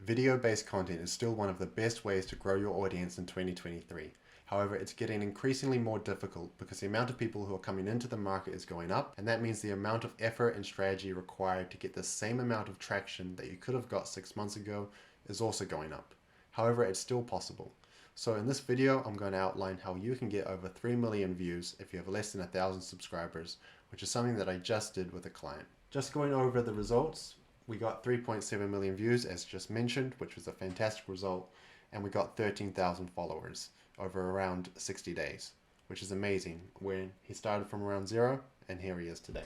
Video-based content is still one of the best ways to grow your audience in 2023. However, it's getting increasingly more difficult because the amount of people who are coming into the market is going up, and that means the amount of effort and strategy required to get the same amount of traction that you could have got 6 months ago is also going up. However, it's still possible. So in this video, I'm going to outline how you can get over 3 million views if you have less than 1,000 subscribers, which is something that I just did with a client. Just going over the results, we got 3.7 million views as just mentioned, which was a fantastic result, and we got 13,000 followers over around 60 days, which is amazing when he started from around 0 and here he is today.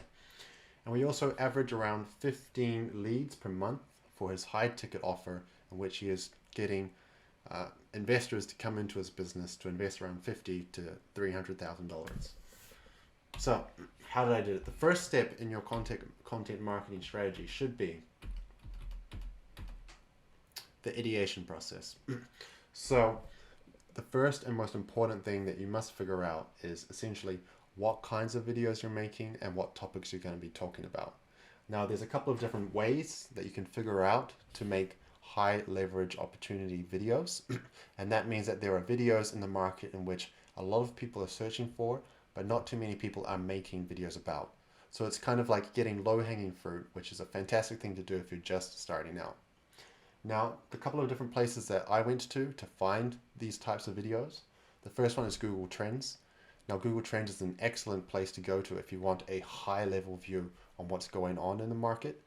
And we also average around 15 leads per month for his high ticket offer, in which he is getting investors to come into his business to invest around $50,000 to $300,000. So how did I do it? The first step in your content marketing strategy should be the ideation process. So the first and most important thing that you must figure out is essentially what kinds of videos you're making and what topics you're going to be talking about. Now there's a couple of different ways that you can figure out to make high leverage opportunity videos. And that means that there are videos in the market in which a lot of people are searching for, but not too many people are making videos about. So it's kind of like getting low-hanging fruit, which is a fantastic thing to do if you're just starting out. Now, the couple of different places that I went to find these types of videos. The first one is Google Trends. Now, Google Trends is an excellent place to go to if you want a high-level view on what's going on in the market.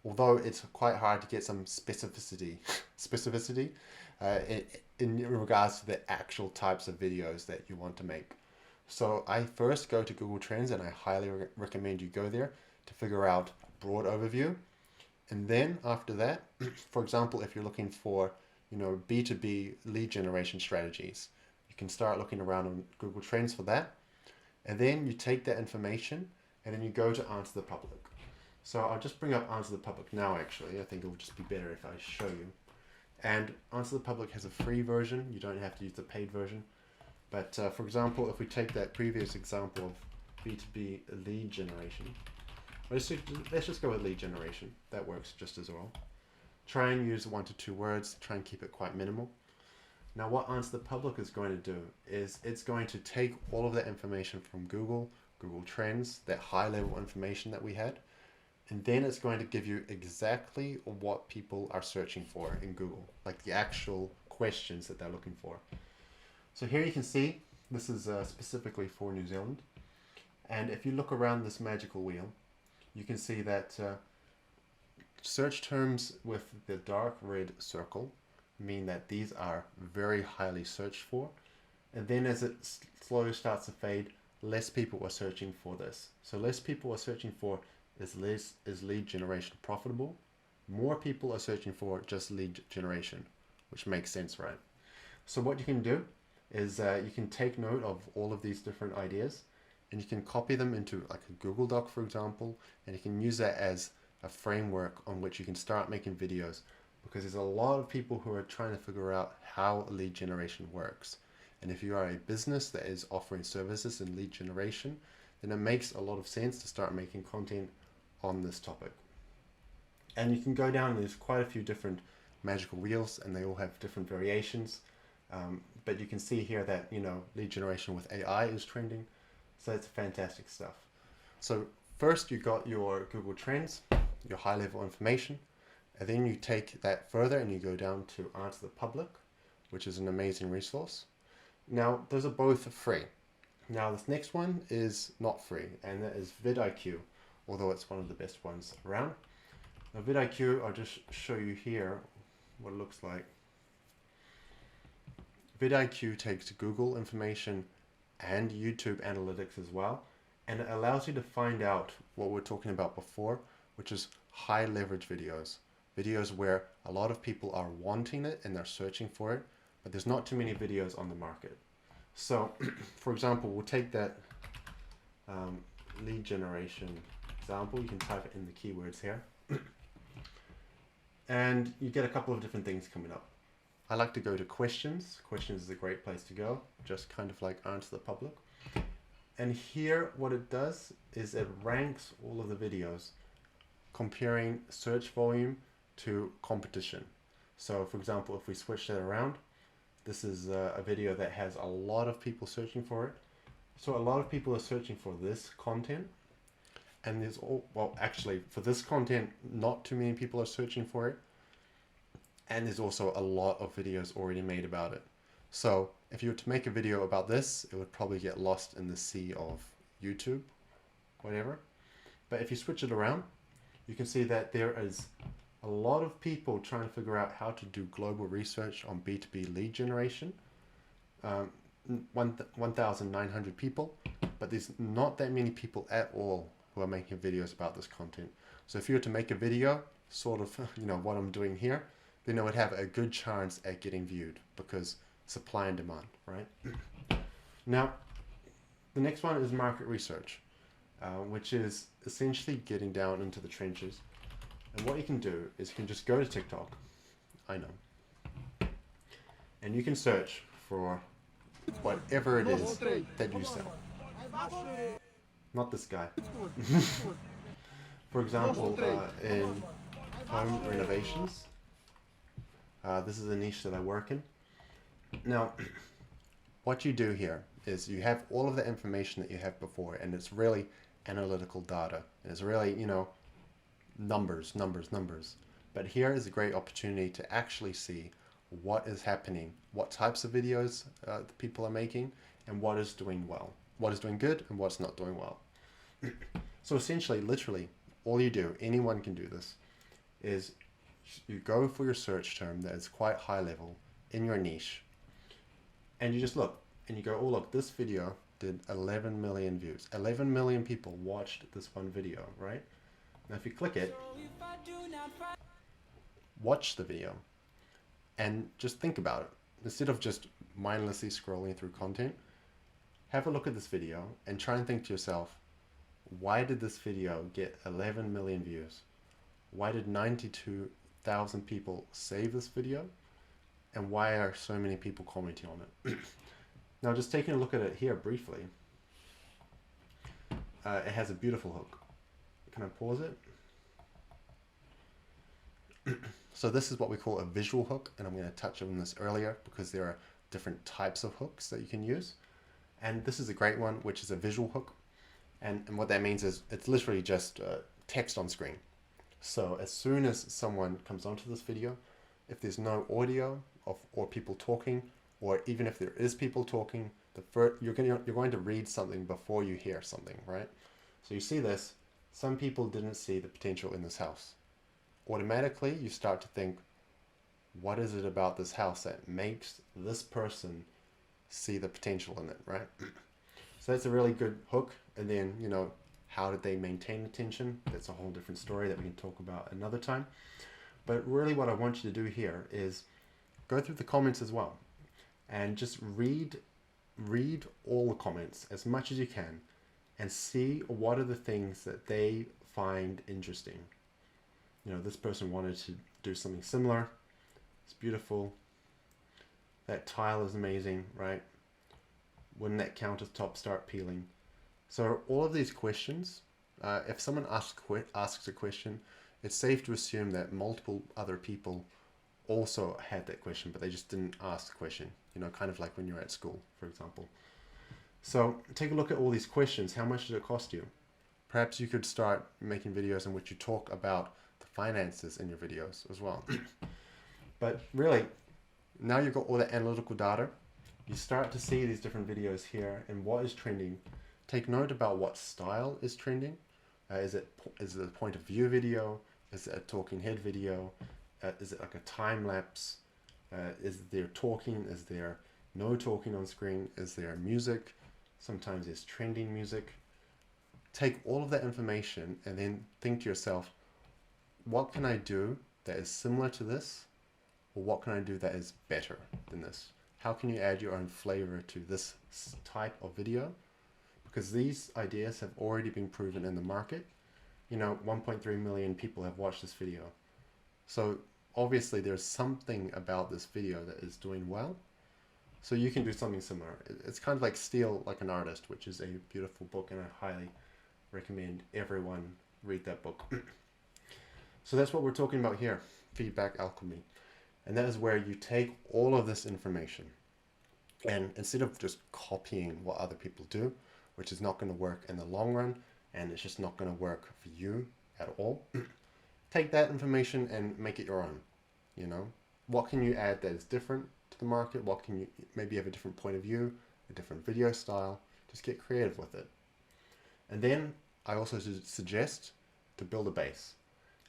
Although it's quite hard to get some specificity in regards to the actual types of videos that you want to make. So I first go to Google Trends, and I highly recommend you go there to figure out a broad overview. And then after that, for example, if you're looking for, B2B lead generation strategies, you can start looking around on Google Trends for that. And then you take that information and then you go to Answer the Public. So I'll just bring up Answer the Public now, actually. I think it will just be better if I show you. And Answer the Public has a free version. You don't have to use the paid version. But for example, if we take that previous example of B2B lead generation, let's just go with lead generation. That works just as well. Try and use 1 to 2 words. Try and keep it quite minimal. Now what Answer the Public is going to do is it's going to take all of that information from Google Trends, that high level information that we had, and then it's going to give you exactly what people are searching for in Google, like the actual questions that they're looking for. So here you can see, this is specifically for New Zealand. And if you look around this magical wheel, you can see that search terms with the dark red circle mean that these are very highly searched for. And then as it slowly starts to fade, less people are searching for this. So less people are searching for is lead generation profitable? More people are searching for just lead generation, which makes sense, right? So what you can do is you can take note of all of these different ideas and you can copy them into like a Google Doc, for example, and you can use that as a framework on which you can start making videos, because there's a lot of people who are trying to figure out how lead generation works. And if you are a business that is offering services in lead generation, then it makes a lot of sense to start making content on this topic. And you can go down, there's quite a few different magical wheels and they all have different variations. But you can see here that, lead generation with AI is trending. So it's fantastic stuff. So first you got your Google Trends, your high level information, and then you take that further and you go down to Answer the Public, which is an amazing resource. Now, those are both free. Now, this next one is not free, and that is VidIQ, although it's one of the best ones around. Now, VidIQ, I'll just show you here what it looks like. VidIQ takes Google information and YouTube analytics as well, and it allows you to find out what we were talking about before, which is high leverage videos. Videos where a lot of people are wanting it and they're searching for it, but there's not too many videos on the market. So, for example, we'll take that lead generation example. You can type it in the keywords here. And you get a couple of different things coming up. I like to go to questions. Questions is a great place to go, just kind of like Answer the Public. And here what it does is it ranks all of the videos comparing search volume to competition. So for example, if we switch that around, this is a video that has a lot of people searching for it. So a lot of people are searching for this content, and there's well, actually for this content, not too many people are searching for it. And there's also a lot of videos already made about it. So if you were to make a video about this, it would probably get lost in the sea of YouTube, whatever. But if you switch it around, you can see that there is a lot of people trying to figure out how to do global research on B2B lead generation. 1,900 people, but there's not that many people at all who are making videos about this content. So if you were to make a video, sort of, what I'm doing here, then it would have a good chance at getting viewed because supply and demand, right? Now, the next one is market research, which is essentially getting down into the trenches. And what you can do is you can just go to TikTok, I know, and you can search for whatever it is that you sell. Not this guy. For example, in home renovations, this is a niche that I work in. Now, what you do here is you have all of the information that you have before, and it's really analytical data. And it's really, numbers. But here is a great opportunity to actually see what is happening, what types of videos the people are making, and what is doing well, what is doing good, and what's not doing well. So essentially, literally, all you do, anyone can do this, is you go for your search term that is quite high level in your niche, and you just look, and you go, oh look, this video did 11 million views. 11 million people watched this one video, right? Now if you click it, watch the video, and just think about it. Instead of just mindlessly scrolling through content, have a look at this video and try and think to yourself, why did this video get 11 million views? Why did 92,000 people save this video? And why are so many people commenting on it? Now just taking a look at it here briefly, it has a beautiful hook. Can I pause it? So this is what we call a visual hook, and I'm going to touch on this earlier because there are different types of hooks that you can use. And this is a great one, which is a visual hook. And what that means is it's literally just text on screen. So as soon as someone comes onto this video, if there's no audio or people talking, or even if there is people talking, you're going to read something before you hear something, right? So you see this, some people didn't see the potential in this house. Automatically, you start to think, what is it about this house that makes this person see the potential in it, right? So that's a really good hook. And then, how did they maintain attention? That's a whole different story that we can talk about another time. But really what I want you to do here is go through the comments as well and just read all the comments as much as you can and see what are the things that they find interesting. This person wanted to do something similar. It's beautiful. That tile is amazing, right? When that countertop start peeling? So all of these questions, if someone asks a question, it's safe to assume that multiple other people also had that question, but they just didn't ask the question, kind of like when you're at school, for example. So take a look at all these questions. How much does it cost you? Perhaps you could start making videos in which you talk about the finances in your videos as well. But really, now you've got all the analytical data, you start to see these different videos here and what is trending. Take note about what style is trending. Is it a point of view video? Is it a talking head video? Is it like a time lapse? Is there talking? Is there no talking on screen? Is there music? Sometimes there's trending music. Take all of that information and then think to yourself, what can I do that is similar to this? Or what can I do that is better than this? How can you add your own flavor to this type of video? Because these ideas have already been proven in the market. 1.3 million people have watched this video. So obviously there's something about this video that is doing well. So you can do something similar. It's kind of like Steal Like an Artist, which is a beautiful book, and I highly recommend everyone read that book. So that's what we're talking about here, feedback alchemy. And that is where you take all of this information and instead of just copying what other people do, which is not going to work in the long run and it's just not going to work for you at all, take that information and make it your own. You know, what can you add that is different to the market? What can you maybe have a different point of view, a different video style? Just get creative with it. And then I also suggest to build a base.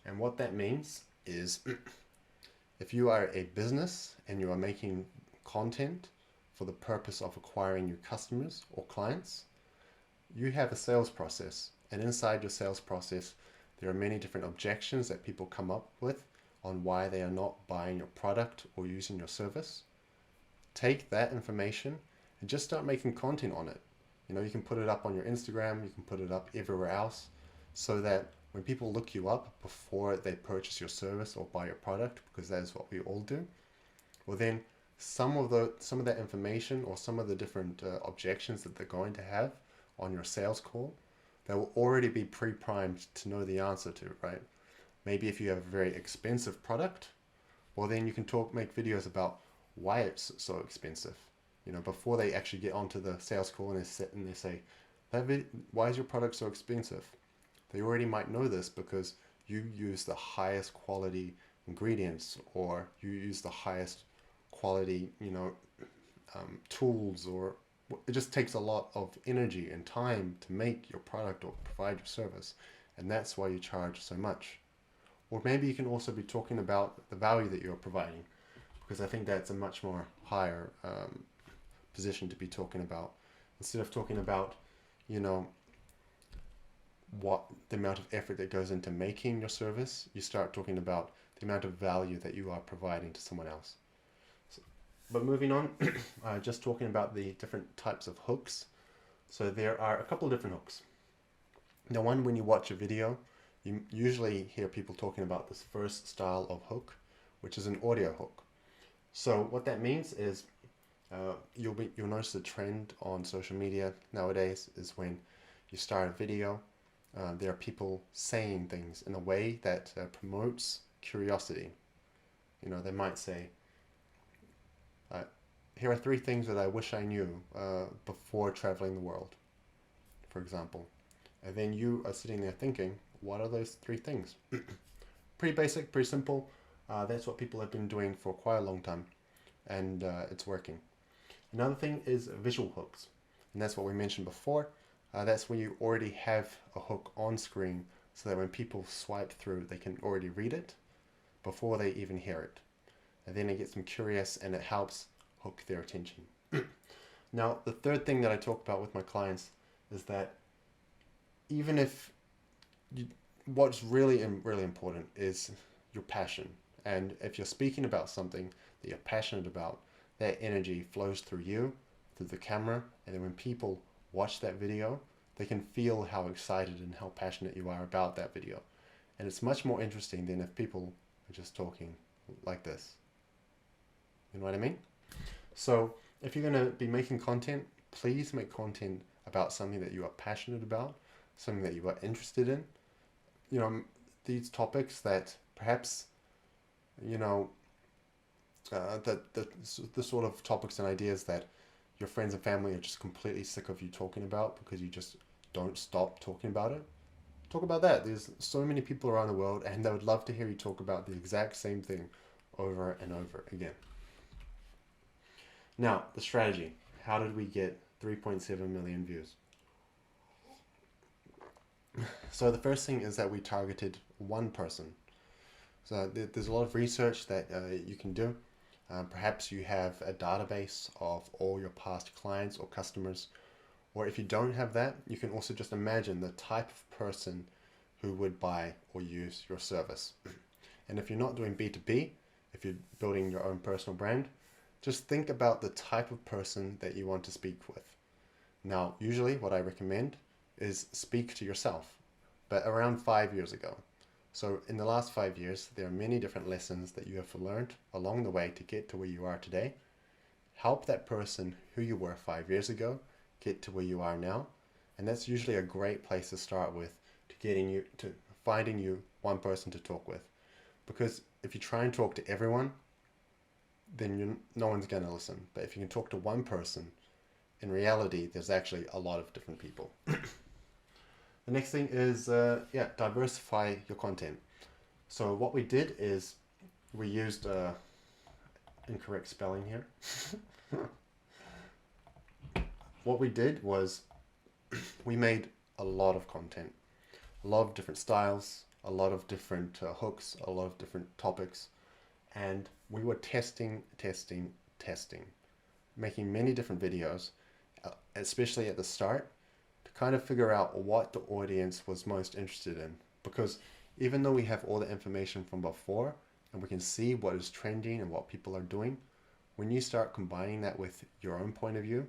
And what that means is if you are a business and you are making content for the purpose of acquiring new customers or clients, you have a sales process. And inside your sales process, there are many different objections that people come up with on why they are not buying your product or using your service. Take that information and just start making content on it. You know, you can put it up on your Instagram, you can put it up everywhere else, so that when people look you up before they purchase your service or buy your product, because that is what we all do, well then some of that information or some of the different objections that they're going to have on your sales call, they will already be pre-primed to know the answer to, right? Maybe if you have a very expensive product, well then you can make videos about why it's so expensive. You know, before they actually get onto the sales call and they sit and they say, why is your product so expensive? They already might know this because you use the highest quality ingredients, or you use the highest quality, tools, or it just takes a lot of energy and time to make your product or provide your service. And that's why you charge so much. Or maybe you can also be talking about the value that you're providing, because I think that's a much more higher position to be talking about. Instead of talking about, what the amount of effort that goes into making your service, you start talking about the amount of value that you are providing to someone else. But moving on, just talking about the different types of hooks. So there are a couple of different hooks. Now, one, when you watch a video, you usually hear people talking about this first style of hook, which is an audio hook. So what that means is you'll notice the trend on social media nowadays is when you start a video, there are people saying things in a way that promotes curiosity. They might say, here are 3 things that I wish I knew before traveling the world, for example. And then you are sitting there thinking, what are those 3 things? Pretty basic, pretty simple. That's what people have been doing for quite a long time, and it's working. Another thing is visual hooks, and that's what we mentioned before. That's when you already have a hook on screen, so that when people swipe through, they can already read it before they even hear it. And then it gets them curious, and it helps hook their attention. Now, the third thing that I talk about with my clients is that even if what's really important is your passion. And if you're speaking about something that you're passionate about, that energy flows through you, through the camera, and then when people watch that video, they can feel how excited and how passionate you are about that video. And it's much more interesting than if people are just talking like this. You know what I mean? So if you're going to be making content, please make content about something that you are passionate about, something that you are interested in. These topics that perhaps, the sort of topics and ideas that your friends and family are just completely sick of you talking about because you just don't stop talking about it. Talk about that. There's so many people around the world, and they would love to hear you talk about the exact same thing over and over again. Now, the strategy. How did we get 3.7 million views? So the first thing is that we targeted one person. So there's a lot of research that you can do. Perhaps you have a database of all your past clients or customers, or if you don't have that, you can also just imagine the type of person who would buy or use your service. And if you're not doing B2B, if you're building your own personal brand, just think about the type of person that you want to speak with. Now, usually what I recommend is speak to yourself, but around 5 years ago. So in the last 5 years, there are many different lessons that you have learned along the way to get to where you are today. Help that person who you were 5 years ago get to where you are now. And that's usually a great place to start with, finding you one person to talk with. Because if you try and talk to everyone, then no one's going to listen. But if you can talk to one person, in reality, there's actually a lot of different people. The next thing is, diversify your content. So what we did is we used incorrect spelling here. What we did was we made a lot of content, a lot of different styles, a lot of different hooks, a lot of different topics, and we were testing, making many different videos, especially at the start, to kind of figure out what the audience was most interested in. Because even though we have all the information from before and we can see what is trending and what people are doing, when you start combining that with your own point of view,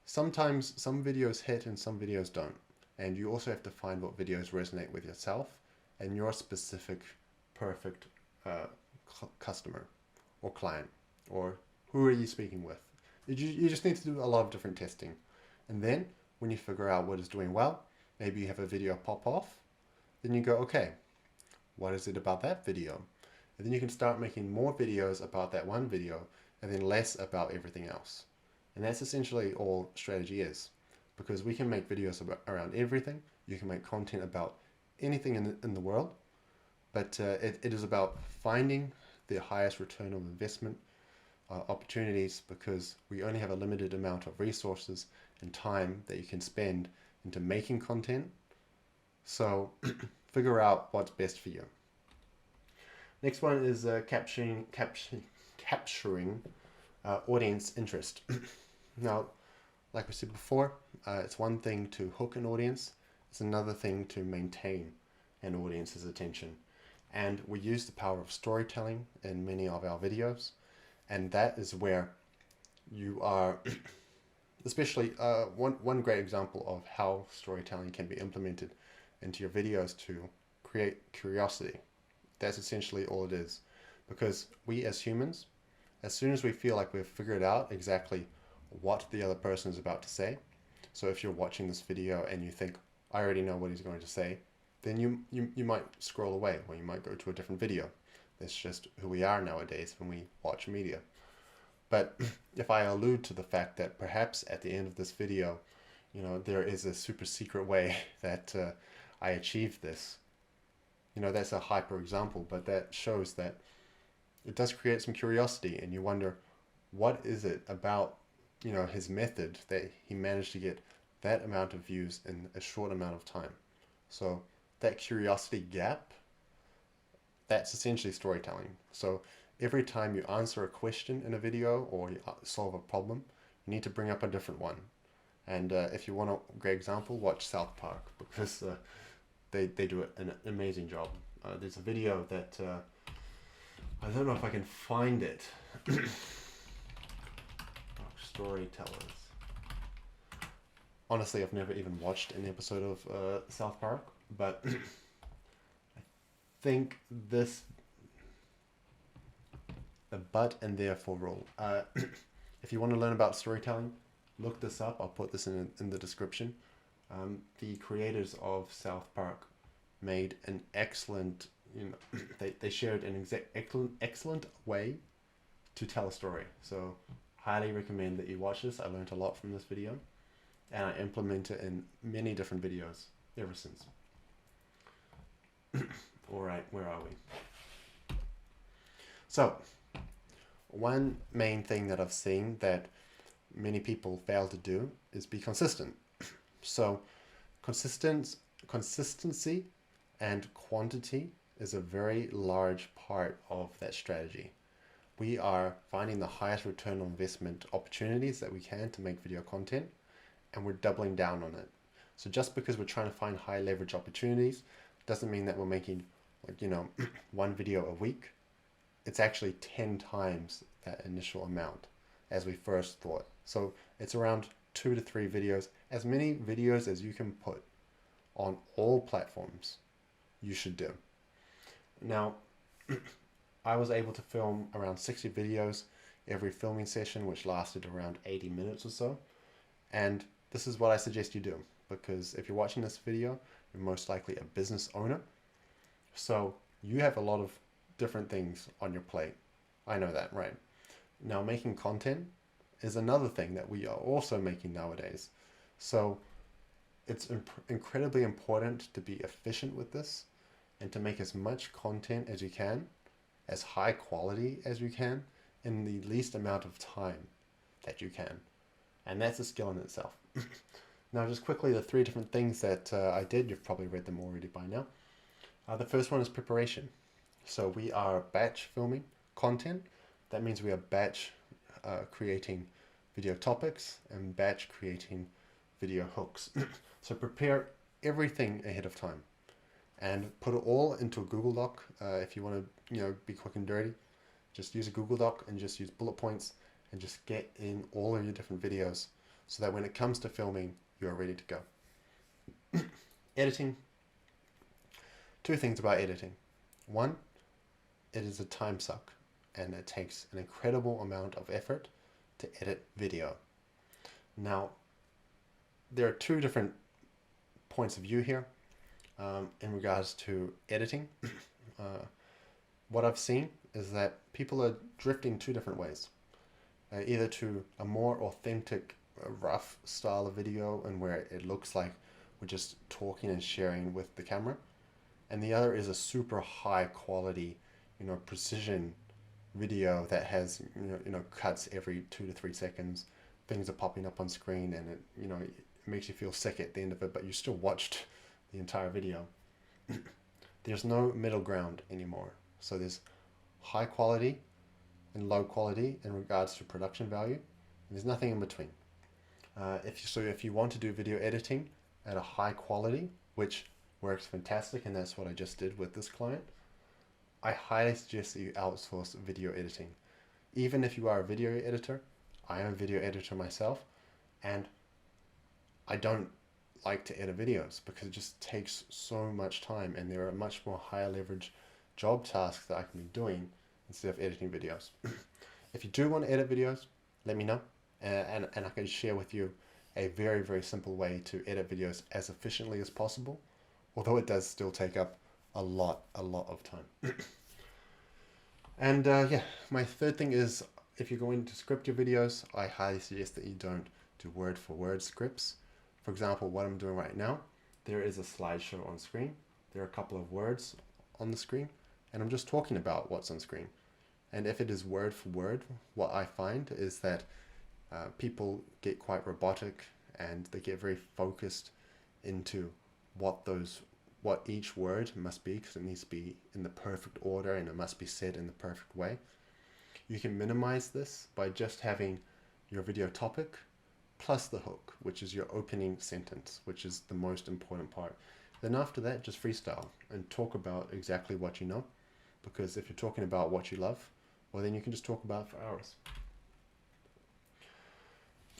sometimes some videos hit and some videos don't. And you also have to find what videos resonate with yourself and your specific perfect customer or client, or who are you speaking with. You just need to do a lot of different testing. And then when you figure out what is doing well, maybe you have a video pop off, then you go, okay, what is it about that video? And then you can start making more videos about that one video and then less about everything else. And that's essentially all strategy is, because we can make videos around everything. You can make content about anything in the world, but it is about finding the highest return on investment opportunities, because we only have a limited amount of resources and time that you can spend into making content. So figure out what's best for you. Next one is capturing audience interest. Now, like we said before, it's one thing to hook an audience. It's another thing to maintain an audience's attention. And we use the power of storytelling in many of our videos. And that is where you are, especially one great example of how storytelling can be implemented into your videos to create curiosity. That's essentially all it is. Because we as humans, as soon as we feel like we've figured out exactly what the other person is about to say, so if you're watching this video and you think, I already know what he's going to say, then you might scroll away, or you might go to a different video. That's just who we are nowadays when we watch media. But if I allude to the fact that perhaps at the end of this video, there is a super secret way that I achieved this, that's a hyper example, but that shows that it does create some curiosity, and you wonder, what is it about, his method that he managed to get that amount of views in a short amount of time. So that curiosity gap, that's essentially storytelling. So every time you answer a question in a video or you solve a problem, you need to bring up a different one. And if you want a great example, watch South Park, because they do an amazing job. There's a video that, I don't know if I can find it. Storytellers. Honestly, I've never even watched an episode of South Park, but I think the but and therefore rule. If you want to learn about storytelling, look this up. I'll put this in the description. The creators of South Park made an excellent, they shared an excellent way to tell a story. So highly recommend that you watch this. I learned a lot from this video, and I implement it in many different videos ever since. All right, where are we? So one main thing that I've seen that many people fail to do is be consistent. So consistency and quantity is a very large part of that strategy. We are finding the highest return on investment opportunities that we can to make video content, and we're doubling down on it. So just because we're trying to find high leverage opportunities doesn't mean that we're making one video a week. It's actually 10 times that initial amount as we first thought. So it's around 2 to 3 videos, as many videos as you can put on all platforms, you should do. Now, I was able to film around 60 videos every filming session, which lasted around 80 minutes or so. And this is what I suggest you do, because if you're watching this video, you're most likely a business owner. So you have a lot of different things on your plate. I know that, right? Now, making content is another thing that we are also making nowadays. So it's incredibly important to be efficient with this and to make as much content as you can, as high quality as you can, in the least amount of time that you can. And that's a skill in itself. Now, just quickly, the 3 different things that I did, you've probably read them already by now. The first one is preparation. So we are batch filming content. That means we are batch creating video topics and batch creating video hooks. So prepare everything ahead of time and put it all into a Google Doc. If you want to, be quick and dirty, just use a Google Doc and just use bullet points and just get in all of your different videos so that when it comes to filming, you're ready to go. Editing. 2 things about editing. 1, it is a time suck and it takes an incredible amount of effort to edit video. Now, there are 2 different points of view here in regards to editing. What I've seen is that people are drifting 2 different ways. Either to a more authentic, rough style of video and where it looks like we're just talking and sharing with the camera. And the other is a super high quality, precision video that has, cuts every 2 to 3 seconds. Things are popping up on screen and it makes you feel sick at the end of it, but you still watched the entire video. There's no middle ground anymore. So there's high quality and low quality in regards to production value. And there's nothing in between. If you want to do video editing at a high quality, which works fantastic, and that's what I just did with this client, I highly suggest that you outsource video editing. Even if you are a video editor, I am a video editor myself, and I don't like to edit videos because it just takes so much time, and there are much more higher leverage job tasks that I can be doing instead of editing videos. If you do want to edit videos, let me know, and I can share with you a very, very simple way to edit videos as efficiently as possible, although it does still take up a lot of time. And my 3rd thing is, if you're going to script your videos, I highly suggest that you don't do word for word scripts. For example, what I'm doing right now, there is a slideshow on screen. There are a couple of words on the screen, and I'm just talking about what's on screen. And if it is word for word, what I find is that people get quite robotic and they get very focused into what each word must be, because it needs to be in the perfect order and it must be said in the perfect way. You can minimize this by just having your video topic plus the hook, which is your opening sentence, which is the most important part. Then after that, just freestyle and talk about exactly what you know, because if you're talking about what you love, well, then you can just talk about it for hours.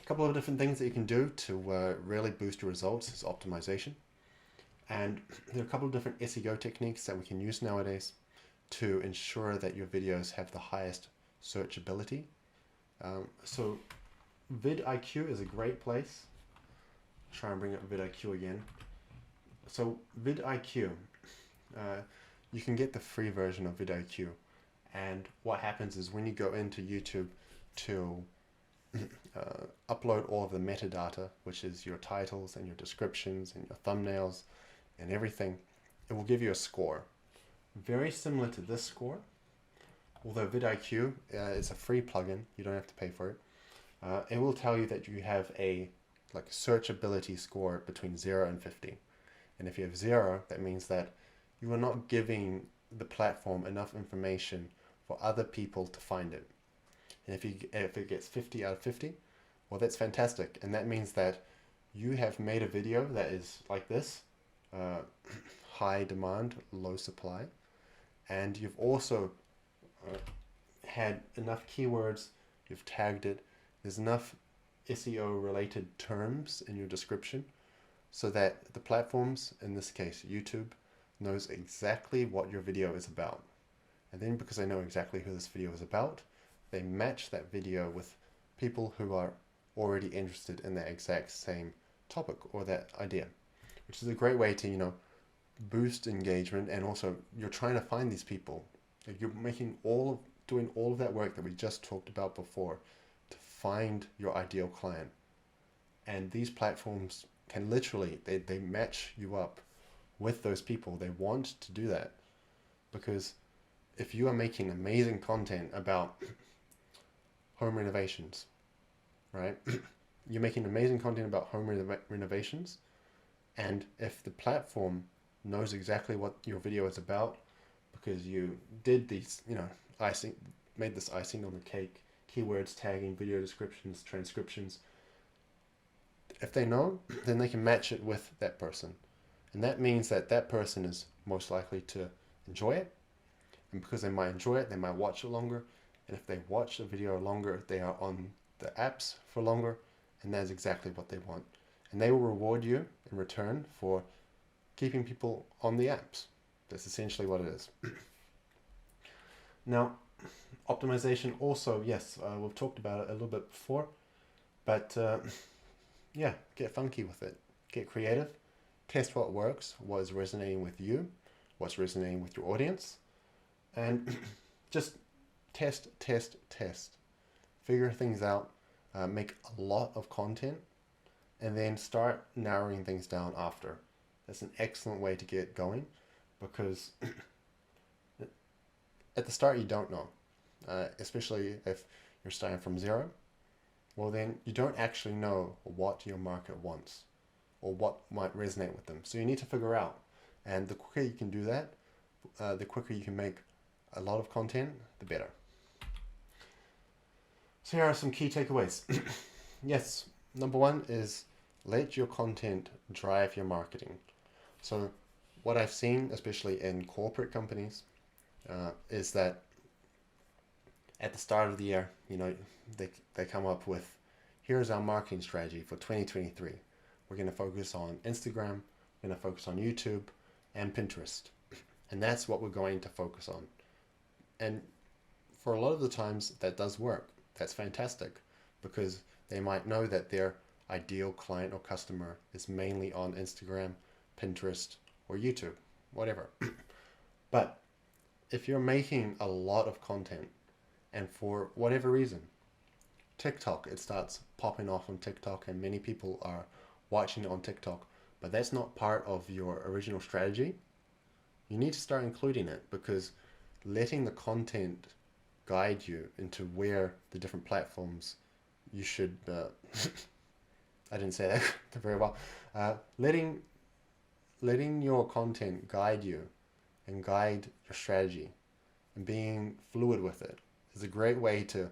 A couple of different things that you can do to really boost your results is optimization. And there are a couple of different SEO techniques that we can use nowadays to ensure that your videos have the highest searchability. So VidIQ is a great place. Try and bring up VidIQ again. So VidIQ, you can get the free version of VidIQ. And what happens is when you go into YouTube to upload all of the metadata, which is your titles and your descriptions and your thumbnails and everything, it will give you a score. Very similar to this score, although VidIQ is a free plugin, you don't have to pay for it. It will tell you that you have a searchability score between 0 and 50. And if you have 0, that means that you are not giving the platform enough information for other people to find it. And if it gets 50 out of 50, well, that's fantastic. And that means that you have made a video that is like this, high demand, low supply. And you've also had enough keywords, you've tagged it, there's enough SEO related terms in your description so that the platforms, in this case YouTube, knows exactly what your video is about. And then because they know exactly who this video is about, they match that video with people who are already interested in that exact same topic or that idea, which is a great way to, boost engagement. And also you're trying to find these people. You're making all doing all of that work that we just talked about before to find your ideal client. And these platforms can literally, they match you up with those people. They want to do that because if you are making amazing content about home renovations, right? You're making amazing content about home renovations, and if the platform knows exactly what your video is about because you did these, icing, made this icing on the cake, keywords, tagging, video descriptions, transcriptions, if they know, then they can match it with that person. And that means that that person is most likely to enjoy it. And because they might enjoy it, they might watch it longer. And if they watch the video longer, they are on the apps for longer. And that's exactly what they want. And they will reward you in return for keeping people on the apps. That's essentially what it is. Now, optimization also, yes, we've talked about it a little bit before. But yeah, get funky with it. Get creative. Test what works, what is resonating with you, what's resonating with your audience. And just test. Figure things out. Make a lot of content. And then start narrowing things down after. That's an excellent way to get going because at the start you don't know. Especially if you're starting from zero. Well, then you don't actually know what your market wants or what might resonate with them. So you need to figure out. And the quicker you can do that, the quicker you can make a lot of content, the better. So here are some key takeaways. Yes, number one is let your content drive your marketing. So what I've seen, especially in corporate companies, is that at the start of the year, they come up with, here's our marketing strategy for 2023. We're going to focus on Instagram, we're going to focus on YouTube and Pinterest. And that's what we're going to focus on. And for a lot of the times that does work. That's fantastic because they might know that their ideal client or customer is mainly on Instagram, Pinterest, or YouTube, whatever. But if you're making a lot of content and for whatever reason, TikTok, it starts popping off on TikTok and many people are watching it on TikTok, but that's not part of your original strategy, you need to start including it because letting the content guide you into where the different platforms you should, I didn't say that very well, letting your content guide you and guide your strategy and being fluid with it is a great way to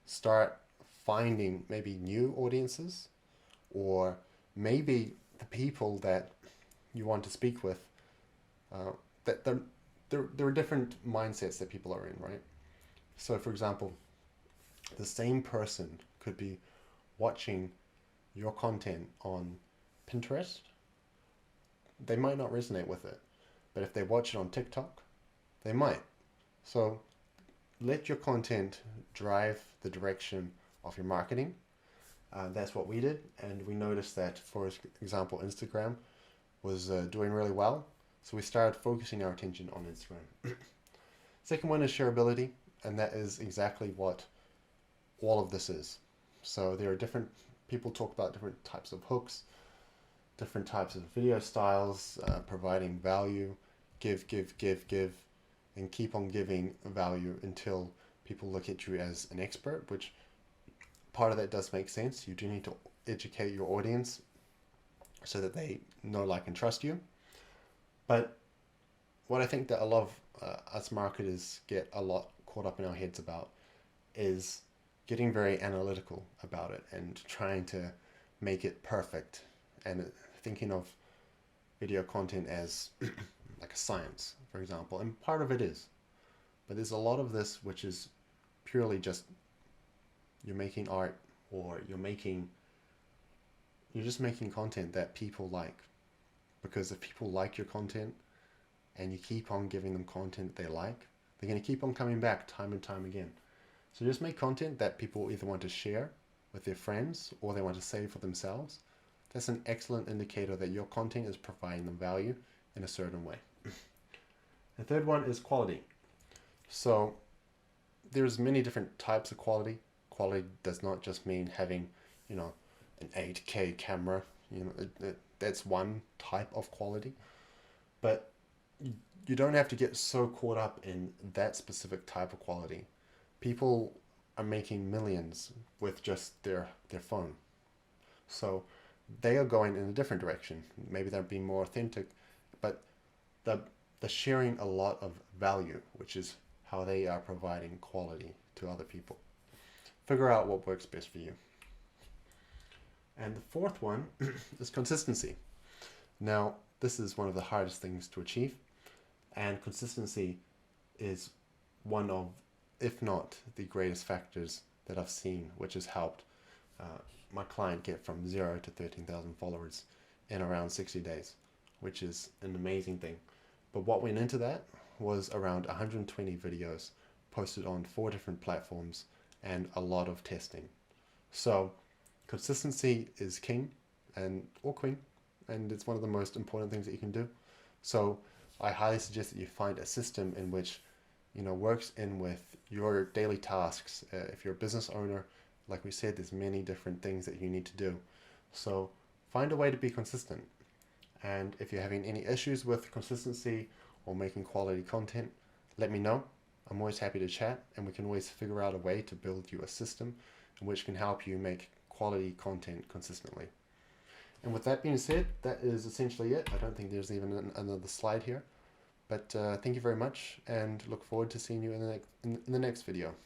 start finding maybe new audiences or maybe the people that you want to speak with, that there are different mindsets that people are in, right? So for example, the same person could be watching your content on Pinterest. They might not resonate with it, but if they watch it on TikTok, they might. So let your content drive the direction of your marketing. That's what we did, and we noticed that, for example, Instagram was doing really well, so we started focusing our attention on Instagram. Second one is shareability, and that is exactly what all of this is. So there are different, people talk about different types of hooks, different types of video styles, providing value, give, and keep on giving value until people look at you as an expert, which part of that does make sense. You do need to educate your audience so that they know, like, and trust you. But what I think that a lot of us marketers get a lot caught up in our heads about is getting very analytical about it and trying to make it perfect and thinking of video content as like a science, for example. And part of it is, but there's a lot of this which is purely just you're making art or you're just making content that people like. Because if people like your content and you keep on giving them content they like, they're going to keep on coming back time and time again. So just make content that people either want to share with their friends or they want to save for themselves. That's an excellent indicator that your content is providing them value in a certain way. The third one is quality. So there's many different types of quality. Quality does not just mean having, you know, an 8K camera. You know, that's one type of quality. But you don't have to get so caught up in that specific type of quality. People are making millions with just their phone. So they are going in a different direction. Maybe they're being more authentic, but they're, they're sharing a lot of value, which is how they are providing quality to other people. Figure out what works best for you. And the fourth one is consistency. Now, this is one of the hardest things to achieve, and consistency is one of, if not the greatest factors that I've seen, which has helped uh, my client get from 0 to 13,000 followers in around 60 days, which is an amazing thing. But what went into that was around 120 videos posted on 4 different platforms and a lot of testing. So consistency is king and or queen, and it's one of the most important things that you can do. So I highly suggest that you find a system in which, you know, works in with your daily tasks. If you're a business owner, like we said, there's many different things that you need to do. So find a way to be consistent. And if you're having any issues with consistency or making quality content, let me know. I'm always happy to chat, and we can always figure out a way to build you a system in which can help you make quality content consistently. And with that being said, that is essentially it. I don't think there's even another slide here. But thank you very much, and look forward to seeing you in the next video.